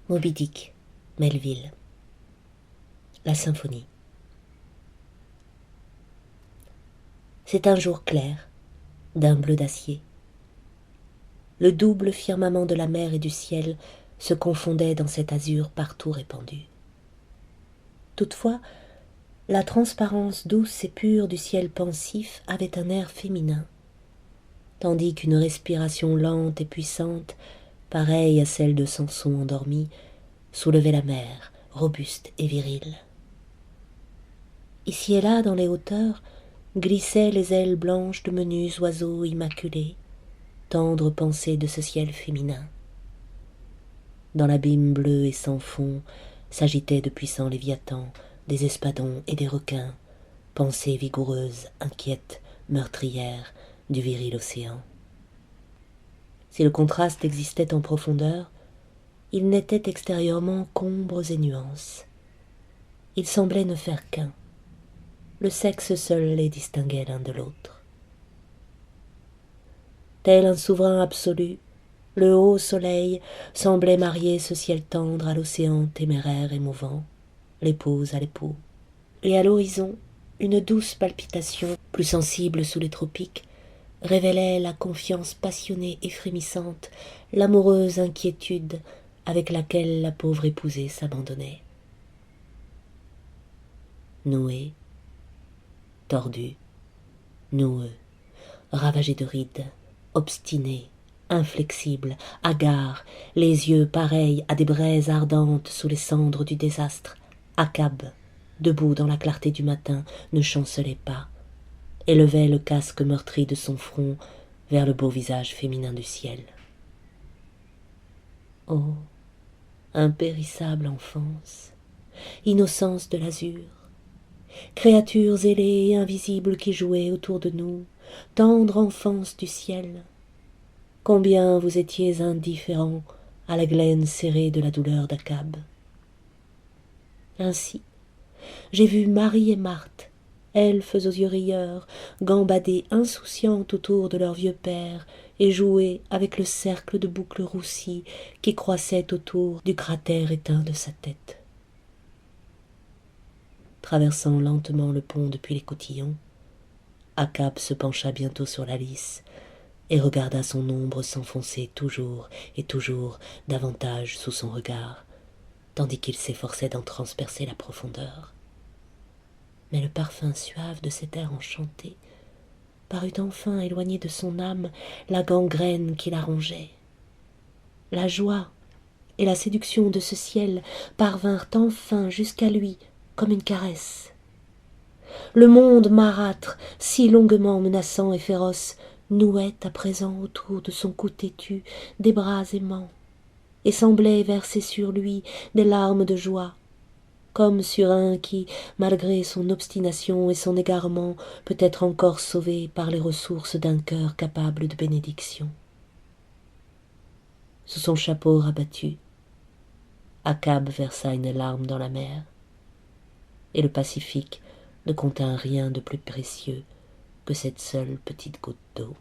Moby Dick, Melville. La symphonie. C'est un jour clair, d'un bleu d'acier. Le double firmament de la mer et du ciel se confondait dans cet azur partout répandu. Toutefois, la transparence douce et pure du ciel pensif avait un air féminin, tandis qu'une respiration lente et puissante, pareille à celle de Samson endormi, soulevait la mer, robuste et virile. Ici et là, dans les hauteurs, glissaient les ailes blanches de menus oiseaux immaculés, tendres pensées de ce ciel féminin. Dans l'abîme bleu et sans fond s'agitaient de puissants léviathans, des espadons et des requins, pensées vigoureuses, inquiètes, meurtrières du viril océan. Si le contraste existait en profondeur, il n'était extérieurement qu'ombres et nuances. Il semblait ne faire qu'un. Le sexe seul les distinguait l'un de l'autre. Tel un souverain absolu, le haut soleil semblait marier ce ciel tendre à l'océan téméraire et mouvant, l'épouse à l'époux. Et à l'horizon, une douce palpitation, plus sensible sous les tropiques, révélait la confiance passionnée et frémissante, l'amoureuse inquiétude avec laquelle la pauvre épousée s'abandonnait. Noué, tordu, noueux, ravagé de rides, obstiné, inflexible, hagard, les yeux pareils à des braises ardentes sous les cendres du désastre, Achab, debout dans la clarté du matin, ne chancelait pas, élevait le casque meurtri de son front vers le beau visage féminin du ciel. Oh, impérissable enfance, innocence de l'azur, créatures ailées et invisibles qui jouaient autour de nous, tendre enfance du ciel, combien vous étiez indifférents à la glaine serrée de la douleur d'Achab. Ainsi, j'ai vu Marie et Marthe, elfes aux yeux rieurs, gambader insouciantes autour de leur vieux père et jouer avec le cercle de boucles roussies qui croissaient autour du cratère éteint de sa tête. Traversant lentement le pont depuis les cotillons, Achab se pencha bientôt sur la lisse et regarda son ombre s'enfoncer toujours et toujours davantage sous son regard, tandis qu'il s'efforçait d'en transpercer la profondeur. Mais le parfum suave de cet air enchanté parut enfin éloigner de son âme la gangrène qui la rongeait. La joie et la séduction de ce ciel parvinrent enfin jusqu'à lui comme une caresse. Le monde marâtre, si longuement menaçant et féroce, nouait à présent autour de son cou têtu des bras aimants, et semblait verser sur lui des larmes de joie, comme sur un qui, malgré son obstination et son égarement, peut être encore sauvé par les ressources d'un cœur capable de bénédiction. Sous son chapeau rabattu, Achab versa une larme dans la mer, et le Pacifique ne contint rien de plus précieux que cette seule petite goutte d'eau.